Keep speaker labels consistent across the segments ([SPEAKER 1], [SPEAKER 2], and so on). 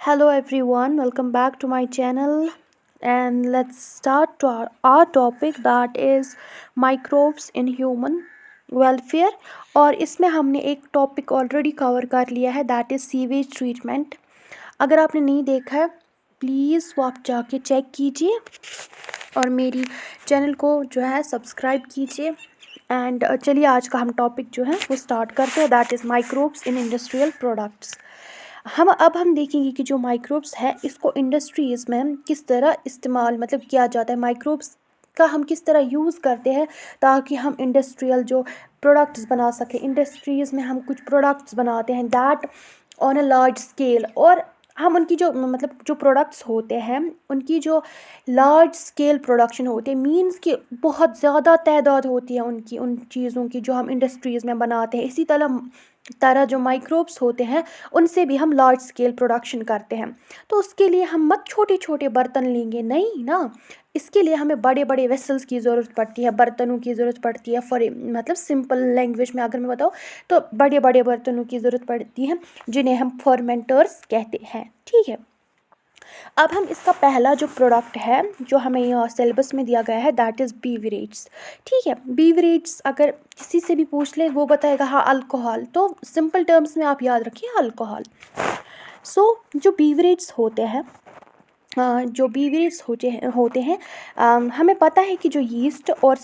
[SPEAKER 1] Hello everyone, welcome back to my channel and let's start to our topic that is microbes in human welfare। और इसमें हमने एक topic already cover कर लिया है that is sewage treatment. अगर आपने नहीं देखा है प्लीज़ वो आप जाके चेक कीजिए और मेरी चैनल को जो है सब्सक्राइब कीजिए। एंड चलिए आज का हम टॉपिक जो है वो स्टार्ट करते हैं that is microbes in industrial products. हम देखेंगे कि जो माइक्रोब्स है इसको इंडस्ट्रीज़ में किस तरह इस्तेमाल किया जाता है। माइक्रोब्स का हम किस तरह यूज़ करते हैं ताकि हम इंडस्ट्रियल जो प्रोडक्ट्स बना सकें। इंडस्ट्रीज़ में हम कुछ प्रोडक्ट्स बनाते हैं that on a large scale, और हम उनकी जो प्रोडक्ट्स होते हैं उनकी जो लार्ज स्केल प्रोडक्शन होती है मींस कि बहुत ज़्यादा तादाद होती है उनकी उन चीज़ों की जो हम इंडस्ट्रीज़ में बनाते हैं। इसी तरह जो माइक्रोब्स होते हैं उनसे भी हम लार्ज स्केल प्रोडक्शन करते हैं। तो उसके लिए हम मत छोटे छोटे बर्तन लेंगे, नहीं ना। इसके लिए हमें बड़े बड़े वेसल्स की ज़रूरत पड़ती है, बर्तनों की ज़रूरत पड़ती है। सिंपल लैंग्वेज में अगर मैं बताऊँ तो बड़े बड़े बर्तनों की ज़रूरत पड़ती है जिन्हें हम फर्मेंटर्स कहते हैं। ठीक है, अब हम इसका पहला जो प्रोडक्ट है जो हमें यहाँ सिलेबस में दिया गया है दैट इज़ बीवरेज। ठीक है, बीवरेज अगर किसी से भी पूछ ले वो बताएगा हाँ अल्कोहल, तो सिंपल टर्म्स में आप याद रखिए अल्कोहल। जो बीवरेज होते हैं हमें पता है कि जो यीस्ट और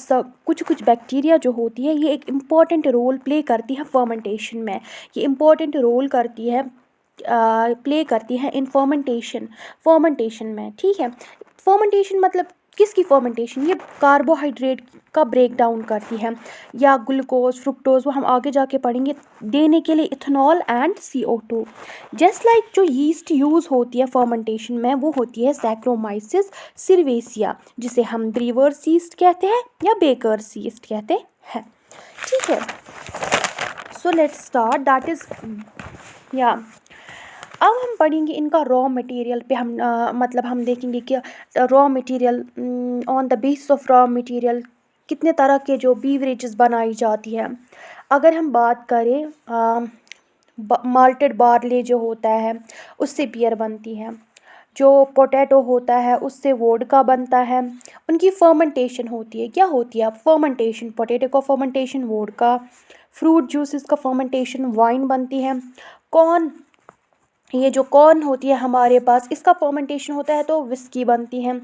[SPEAKER 1] कुछ फर्मेंटेशन जो होती है ये एक इम्पॉर्टेंट रोल प्ले करती है फर्मेंटेशन में। ये इम्पॉर्टेंट रोल प्ले करती है इन फर्मेंटेशन में। ठीक है, फर्मेंटेशन मतलब किसकी फर्मेंटेशन, ये कार्बोहाइड्रेट का ब्रेक डाउन करती है या ग्लूकोज फ्रुक्टोज, वो हम आगे जाके पढ़ेंगे, देने के लिए ethanol and CO2। Just like जो यीस्ट यूज़ होती है फर्मेंटेशन में वो होती है सैक्रोमाइसिस सिरवेसिया, जिसे हम ब्रीवर्स यीस्ट कहते हैं या बेकर्स यीस्ट कहते हैं। ठीक है, so let's start that is अब हम पढ़ेंगे इनका रॉ मटेरियल पे। हम देखेंगे कि raw material on the basis of raw material कितने तरह के जो बीवरेजेस बनाई जाती है। अगर हम बात करें माल्टेड बार्ले जो होता है उससे बियर बनती है, जो पोटैटो होता है उससे वोडका बनता है। उनकी फर्मेंटेशन होती है, क्या होती है फर्मेंटेशन, पोटैटो का फर्मेंटेशन वोडका, फ्रूट जूसेस का फर्मेंटेशन वाइन बनती है। ये जो कॉर्न होती है हमारे पास इसका फर्मेंटेशन होता है तो विस्की बनती है।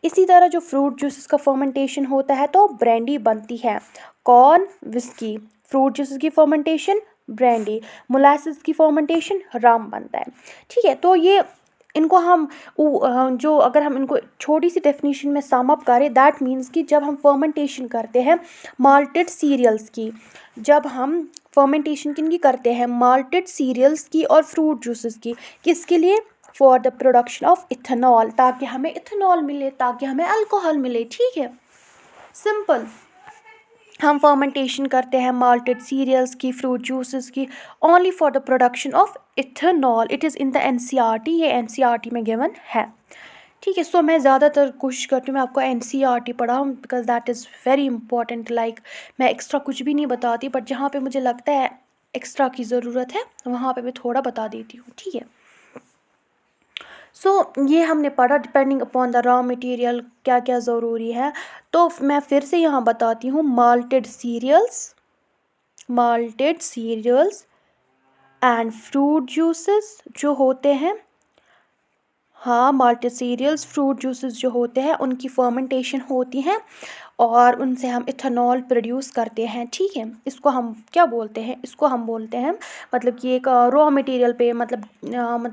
[SPEAKER 1] इसी तरह जो फ्रूट जूसेस का फर्मेंटेशन होता है तो ब्रांडी बनती है। कॉर्न विस्की, फ्रूट जूसेस की फर्मेंटेशन ब्रांडी, मोलासेस की फर्मेंटेशन रम बनता है। ठीक है, तो ये इनको हम जो अगर हम इनको छोटी सी डेफिनेशन में सम अप करें दैट मीन्स कि जब हम फर्मेंटेशन करते हैं माल्टेड सीरियल्स की, जब हम फर्मेंटेशन किनकी करते हैं माल्टेड सीरियल्स की और फ्रूट जूसेस की, किसके लिए, for the production of ethanol, ताकि हमें इथेनॉल मिले, ताकि हमें अल्कोहल मिले। ठीक है, सिंपल। हम फर्मेंटेशन करते हैं माल्टेड सीरियल्स की, फ्रूट जूसेस की, only for the production of ethanol. It is in the NCERT, ये NCERT में गिवन है। ठीक है, सो मैं ज़्यादातर कोशिश करती हूँ मैं आपको NCERT पढ़ाऊँ because that is very important. मैं एक्स्ट्रा कुछ भी नहीं बताती, बट जहाँ पे मुझे लगता है एक्स्ट्रा की ज़रूरत है वहाँ पे मैं थोड़ा बता देती हूँ। ठीक है, ये हमने पढ़ा depending upon the raw material क्या क्या ज़रूरी है। तो मैं फिर से यहाँ बताती हूँ malted cereals and fruit juices जो होते हैं, हाँ माल्टेड सीरियल्स फ्रूट जूसेस जो होते हैं उनकी फर्मेंटेशन होती है और उनसे हम इथेनॉल प्रोड्यूस करते हैं। ठीक है, इसको हम क्या बोलते हैं, इसको हम बोलते हैं कि एक रॉ मटेरियल पे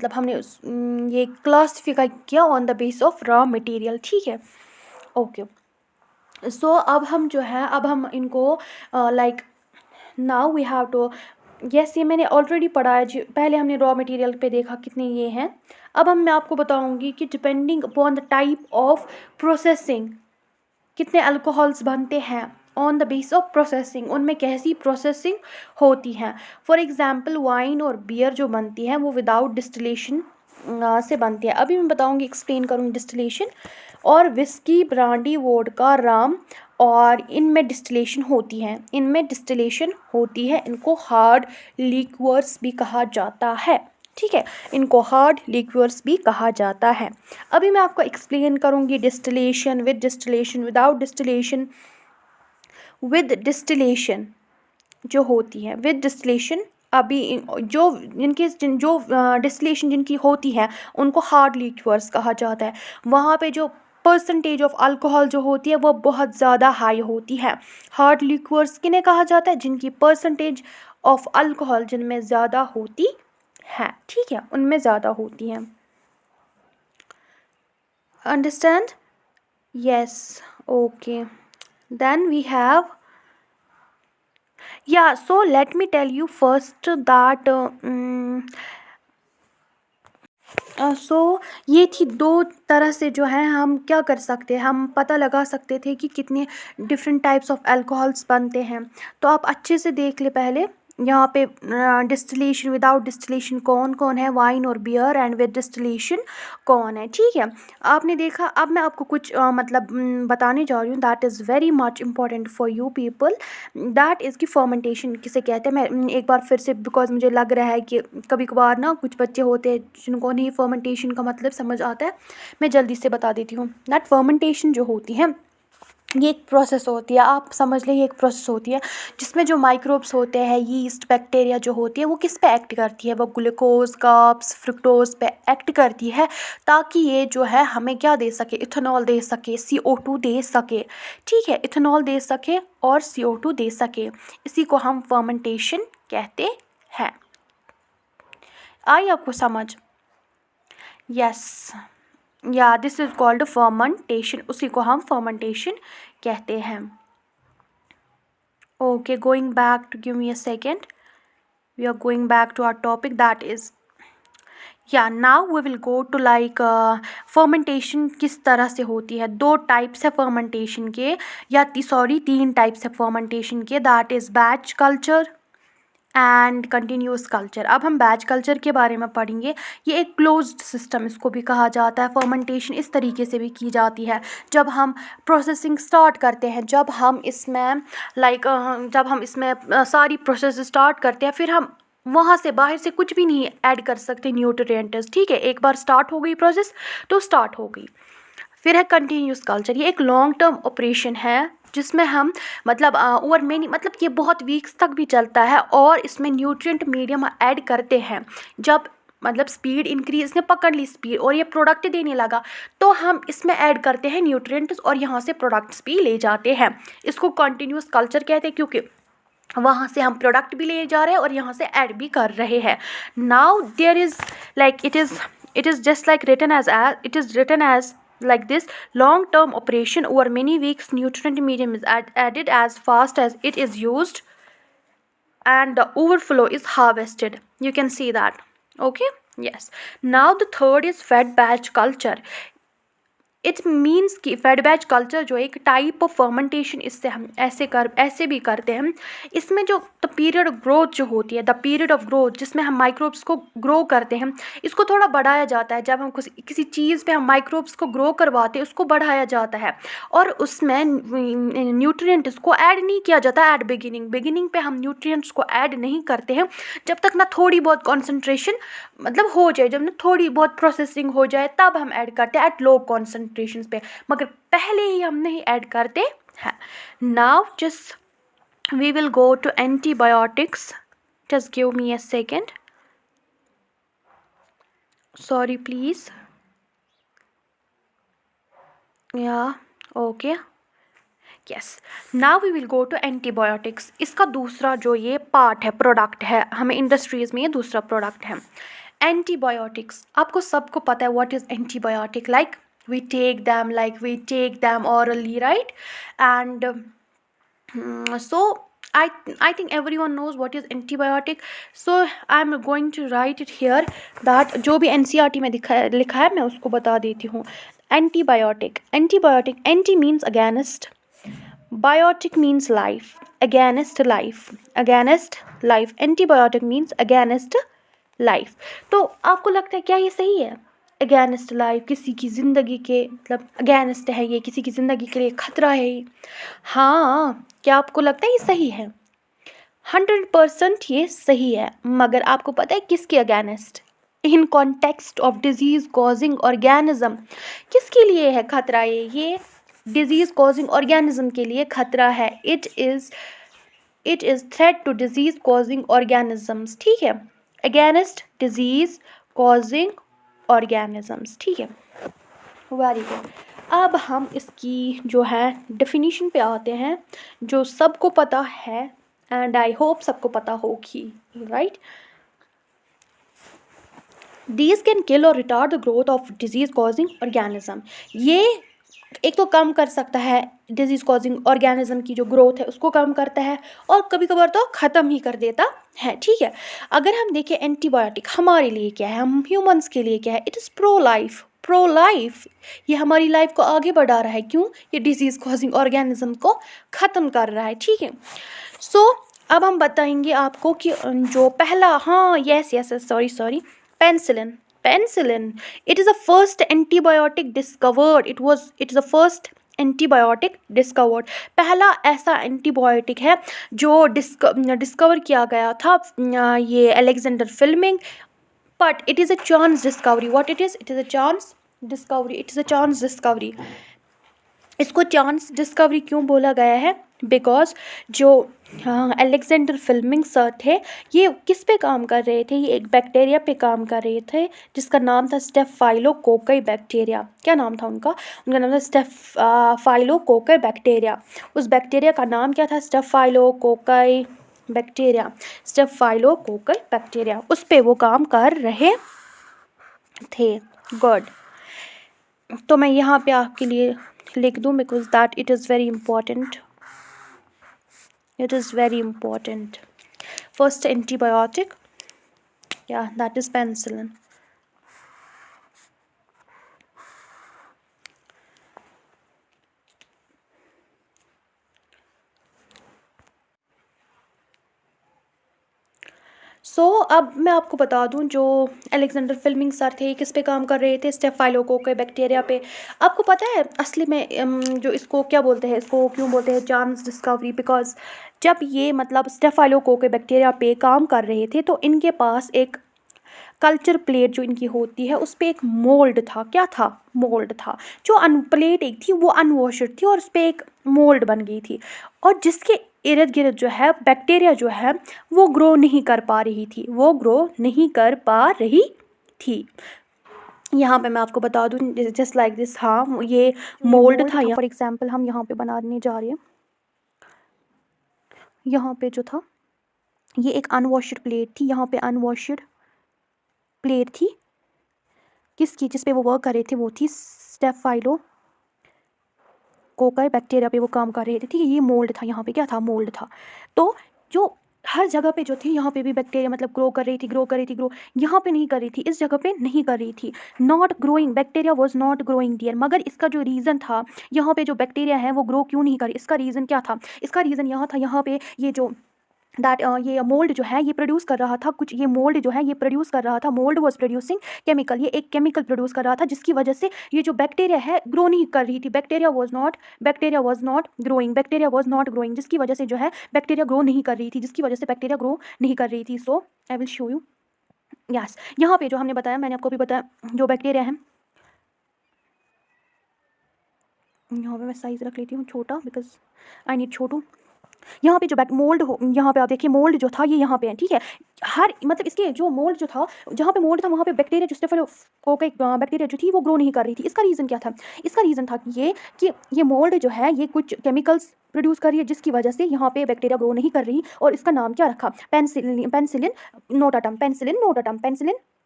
[SPEAKER 1] हमने ये क्लासिफाई किया on the base of raw material. ठीक है, ओके। सो अब हम जो है अब हम इनको now we have to, yes ये मैंने ऑलरेडी पढ़ा है जी, पहले हमने रॉ मटेरियल पे देखा कितने ये हैं। अब मैं आपको बताऊंगी कि depending upon the type of processing कितने अल्कोहल्स बनते हैं on the base of processing, उनमें कैसी प्रोसेसिंग होती है। फॉर एग्जांपल वाइन और बियर जो बनती है वो विदाउट डिस्टिलेशन से बनती है। अभी मैं बताऊंगी, एक्सप्लेन करूँगी डिस्टिलेशन। और विस्की, ब्रांडी, वोडका, रम, और इनमें डिस्टिलेशन होती है, इनको हार्ड लिक्वर्स भी कहा जाता है। ठीक है, इनको हार्ड लिक्विड्स भी कहा जाता है। अभी मैं आपको एक्सप्लेन करूँगी distillation, with distillation, without distillation. With distillation जो होती है, विद डिस्टिलेशन अभी जो जो डिस्टिलेशन जिनकी होती है उनको हार्ड लिक्विड्स कहा जाता है। वहाँ पे जो परसेंटेज ऑफ अल्कोहल जो होती है वो बहुत ज़्यादा हाई होती है। हार्ड लिक्विड्स किन्हें कहा जाता है? जिनकी परसेंटेज ऑफ अल्कोहल जिनमें ज़्यादा होती है, ठीक है, उनमें ज़्यादा होती है। Understand? Yes, okay, then we have, yeah, so let me tell you first that ये थी दो तरह से जो है हम क्या कर सकते हैं, हम पता लगा सकते थे कि कितने डिफरेंट टाइप्स ऑफ अल्कोहल्स बनते हैं। तो आप अच्छे से देख ले पहले यहाँ पे डिस्टिलेशन, विदाउट डिस्टिलेशन कौन कौन है, वाइन और बियर, एंड विद डिस्टिलेशन कौन है, ठीक है। आपने देखा, अब मैं आपको कुछ बताने जा रही हूँ that is very much important for you people, that is की फर्मेंटेशन किसे कहते हैं। मैं एक बार फिर से, बिकॉज मुझे लग रहा है कि कभी कभार ना कुछ बच्चे होते हैं जिनको नहीं फर्मेंटेशन का मतलब समझ आता है, मैं जल्दी से बता देती हूँ। दैट फर्मेंटेशन जो होती है ये एक प्रोसेस होती है, आप समझ लें, ये एक प्रोसेस होती है जिसमें जो माइक्रोब्स होते हैं, यीस्ट, बैक्टीरिया जो होती है, वो किस पे एक्ट करती है, वो ग्लूकोज, कार्ब्स, फ्रुक्टोज पे एक्ट करती है, ताकि ये जो है हमें क्या दे सके, इथेनॉल दे सके, CO2 दे सके, ठीक है, इथेनॉल दे सके और CO2 दे सके। इसी को हम फर्मेंटेशन कहते हैं। आई आपको समझ? यस, या दिस इज कॉल्ड फर्मेंटेशन, उसी को हम फर्मेंटेशन कहते हैं। Okay, going back to, give me a second, we are going back to our topic that is, या now we will go to like fermentation किस तरह से होती है। दो टाइप्स है फर्मेंटेशन के, या सॉरी 3 टाइप्स है फर्मेंटेशन के, that is batch culture and continuous culture. अब हम बैच कल्चर के बारे में पढ़ेंगे। ये एक क्लोज्ड सिस्टम इसको भी कहा जाता है। फर्मेंटेशन इस तरीके से भी की जाती है, जब हम प्रोसेसिंग स्टार्ट करते हैं, जब हम इसमें सारी प्रोसेस स्टार्ट करते हैं, फिर हम वहाँ से बाहर से कुछ भी नहीं ऐड कर सकते न्यूट्रिएंट्स, ठीक है। एक बार स्टार्ट हो गई प्रोसेस तो स्टार्ट हो गई। फिर है कंटिन्यूस कल्चर, ये एक लॉन्ग टर्म ऑपरेशन है जिसमें हम ओवर मेनी ये बहुत वीक्स तक भी चलता है, और इसमें न्यूट्रिएंट मीडियम ऐड करते हैं। जब स्पीड इंक्रीज, इसने पकड़ ली स्पीड और ये प्रोडक्ट देने लगा, तो हम इसमें ऐड करते हैं न्यूट्रिएंट्स और यहाँ से प्रोडक्ट्स भी ले जाते हैं। इसको कंटिन्यूस कल्चर कहते हैं, क्योंकि वहाँ से हम प्रोडक्ट भी ले जा रहे हैं और यहाँ से ऐड भी कर रहे हैं। Now there is like it is just like written as like this: long term operation over many weeks, nutrient medium is added as fast as it is used, and the overflow is harvested. You can see that. Okay, yes. Now the third is fed batch culture. It means कि fed batch culture जो एक type of fermentation, इससे हम ऐसे भी करते हैं। इसमें जो द पीरियड ऑफ ग्रोथ जो होती है, द पीरियड ऑफ ग्रोथ जिसमें हम माइक्रोब्स को ग्रो करते हैं, इसको थोड़ा बढ़ाया जाता है। जब हम किसी चीज़ पे हम माइक्रोब्स को ग्रो करवाते हैं, उसको बढ़ाया जाता है, और उसमें न्यूट्रिएंट्स को ऐड नहीं किया जाता एट बिगिनिंग पे हम न्यूट्रिएंट्स को ऐड नहीं करते हैं, जब तक ना थोड़ी बहुत कॉन्सेंट्रेशन हो जाए, जब ना थोड़ी बहुत प्रोसेसिंग हो जाए, तब हम ऐड करते हैं एट लो कॉन्सेंट्रेशन पे, मगर पहले ही हम नहीं ऐड करते हैं। Now just we will go to antibiotics, just give me a second, sorry please, yeah okay, yes. Now we will go to antibiotics. इसका दूसरा जो ये पार्ट है, प्रोडक्ट है, हमें इंडस्ट्रीज़ में ये दूसरा प्रोडक्ट है एंटीबायोटिक्स। आपको सबको पता है what is antibiotic, like we take them orally, right? And so I think everyone knows what is antibiotic, so I'm going to write it here, that जो भी NCERT में लिखा है मैं उसको बता देती हूँ। Antibiotic, anti means against, biotic means life, against life, antibiotic means against life। तो आपको लगता है क्या ये सही है? अगेंस्ट लाइफ, किसी की ज़िंदगी के अगेंस्ट है ये, किसी की ज़िंदगी के लिए ख़तरा है ये। हाँ, क्या आपको लगता है ये सही है? 100% ये सही है, मगर आपको पता है किसके against? In context of disease causing organism. किसके लिए है खतरा? ये डिजीज कॉजिंग ऑर्गेनिज्म के लिए खतरा है। It is threat to disease causing organisms, ठीक है, अगेंस्ट डिजीज कॉजिंग ऑर्गेनिजम्स, ठीक है, वेरी गुड। अब हम इसकी जो है डेफिनेशन पे आते हैं, जो सबको पता है एंड आई होप सबको पता होगी, right. These can kill or retard the growth of disease causing organism। ये एक तो कम कर सकता है डिजीज कॉजिंग ऑर्गेनिज्म की जो ग्रोथ है उसको कम करता है, और कभी कभार तो ख़त्म ही कर देता है, ठीक है। अगर हम देखें एंटीबायोटिक हमारे लिए क्या है, हम ह्यूमंस के लिए क्या है, इट इज़ प्रो लाइफ। ये हमारी लाइफ को आगे बढ़ा रहा है, क्यों? ये डिजीज कॉजिंग ऑर्गेनिज्म को ख़त्म कर रहा है, ठीक है। सो अब हम बताएंगे आपको कि जो पहला, हाँ yes yes sorry, penicillin. penicillin, it is the first antibiotic discovered, it is the first antibiotic discovered. पहला ऐसा एंटीबायोटिक है जो डिस्कवर किया गया था, ये Alexander Fleming. But it is a chance discovery. What it is a chance discovery, it is a chance discovery. इसको chance discovery क्यों बोला गया है? बिकॉज जो अलेक्जेंडर फ्लेमिंग सर थे, ये किस पे काम कर रहे थे? ये एक बैक्टीरिया पे काम कर रहे थे जिसका नाम था स्टेफाइलोकोकई बैक्टीरिया। क्या नाम था उनका? उनका नाम था स्टेफाइलोकोकई बैक्टीरिया। उस बैक्टीरिया का नाम क्या था? स्टेफाइलोकोकई बैक्टीरिया, स्टेफाइलोकोकई बैक्टीरिया, उस पे वो काम कर रहे थे। गुड। तो मैं यहाँ पे आपके लिए लिख दूँ, because that it is very important, it is very important. First antibiotic, yeah, that is penicillin. अब मैं आपको बता दूं, जो अलेक्जेंडर फ्लेमिंग सर थे किस पे काम कर रहे थे? स्टेफाइलोकोकई बैक्टीरिया पे। आपको पता है असली में जो इसको क्या बोलते हैं, इसको क्यों बोलते हैं चांस डिस्कवरी? बिकॉज जब ये मतलब स्टेफाइलोकोकई बैक्टीरिया पे काम कर रहे थे तो इनके पास एक कल्चर प्लेट जो इनकी होती है उस पर एक मोल्ड था। क्या था? मोल्ड था। जो प्लेट एक थी वो अनवॉशड थी और उस पर एक मोल्ड बन गई थी, और जिसके इर्द गिर्द जो है बैक्टीरिया जो है वो ग्रो नहीं कर पा रही थी, वो ग्रो नहीं कर पा रही थी। यहाँ पे मैं आपको बता दूँ, जस्ट लाइक दिस, हाँ ये मोल्ड था। फॉर एग्जाम्पल हम यहाँ पे बनाने जा रहे हैं, यहाँ पे जो था ये एक अनवॉशड प्लेट थी, यहाँ पे अनवॉशड प्लेट थी किसकी, जिस पे वो वर्क कर रहे थे, वो थी स्टेफाइलोकोकई बैक्टीरिया पे वो काम कर रहे थे, ठीक है। ये मोल्ड था, यहाँ पे क्या था? मोल्ड था। तो जो हर जगह पे जो थी, यहाँ पे भी बैक्टीरिया मतलब ग्रो कर रही थी, ग्रो यहाँ पे नहीं कर रही थी, इस जगह पे नहीं कर रही थी। Not growing, bacteria was not growing dear. मगर इसका जो रीज़न था, यहाँ पे जो बैक्टीरिया है वो ग्रो क्यों नहीं कर रही, इसका रीज़न क्या था? इसका रीज़न यहाँ था, यहाँ पे ये जो दैट ये मोल्ड जो है ये प्रोड्यूस कर रहा था कुछ, ये मोल्ड जो है ये प्रोड्यूस कर रहा था, मोल्ड वॉज प्रोड्यूसिंग केमिकल, ये एक केमिकल प्रोड्यूस कर रहा था जिसकी वजह से ये जो बैक्टीरिया है ग्रो नहीं कर रही थी। बैक्टीरिया वॉज नॉट ग्रोइंग, जिसकी वजह से जो है बैक्टीरिया ग्रो नहीं कर रही थी, जिसकी वजह से बैक्टीरिया ग्रो नहीं कर रही थी। So I will show you. Yes, यहाँ पे जो हमने बताया, मैंने आपको भी बताया, जो बैक्टीरिया है, यहाँ पे मैं साइज रख लेती हूँ छोटा, बिकॉज आई नीड छोटू। यहाँ पे जो मोल्ड हो, यहाँ पे आप देखिए मोल्ड जो था ये यहाँ पे है, ठीक है। हर मतलब इसके जो मोल्ड जो था, जहाँ पे मोल्ड था वहाँ पे बैक्टीरिया जो स्टेफिलोकोकई बैक्टीरिया जो थी वो ग्रो नहीं कर रही थी। इसका रीज़न क्या था? इसका रीज़न था कि ये मोल्ड जो है ये कुछ केमिकल्स प्रोड्यूस कर रही है जिसकी वजह से यहाँ पे बैक्टीरिया ग्रो नहीं कर रही, और इसका नाम क्या रखा? Penicillin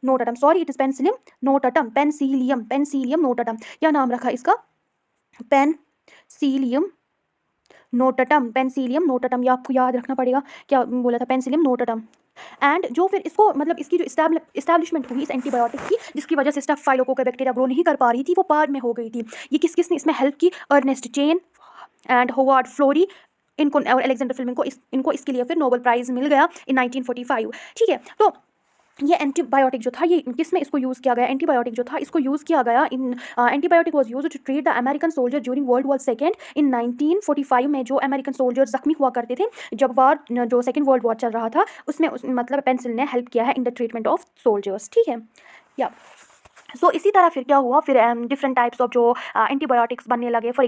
[SPEAKER 1] notatum, sorry it is Penicillium notatum. क्या नाम रखा इसका? पेनिसिलियम पेनिसिलियम नोटाटम, ये आपको याद रखना पड़ेगा। क्या बोला था? Penicillium notatum. एंड जो फिर इसको मतलब इसकी जो इस्टेब्लिशमेंट हुई इस एंटीबायोटिक की, जिसकी वजह से स्टेफाइलोकोकई बैक्टीरिया ग्रो नहीं कर पा रही थी, वो बाद में हो गई थी। ये किसने इसमें हेल्प की? Ernest Chain and Howard Florey, इनको और अलेक्जेंडर फ्लेमिंग को इनको इसके लिए फिर नोबेल प्राइज़ मिल गया इन 1945, ठीक है। तो ये एंटीबायोटिक जो था ये किसमें इसको यूज़ किया गया, एंटीबायोटिक जो था इसको यूज़ किया गया in antibiotic was used to treat the American soldier during world war second in 1945 में। जो अमेरिकन सोल्जर्स जख्मी हुआ करते थे जब वार जो सेकेंड वर्ल्ड वॉर चल रहा था उसमें मतलब पेंसिलिन ने हेल्प किया है in the treatment of soldiers, ठीक है। या इसी तरह फिर क्या हुआ, फिर डिफरेंट टाइप्स ऑफ जो एंटीबायोटिक्स बनने लगे। फॉर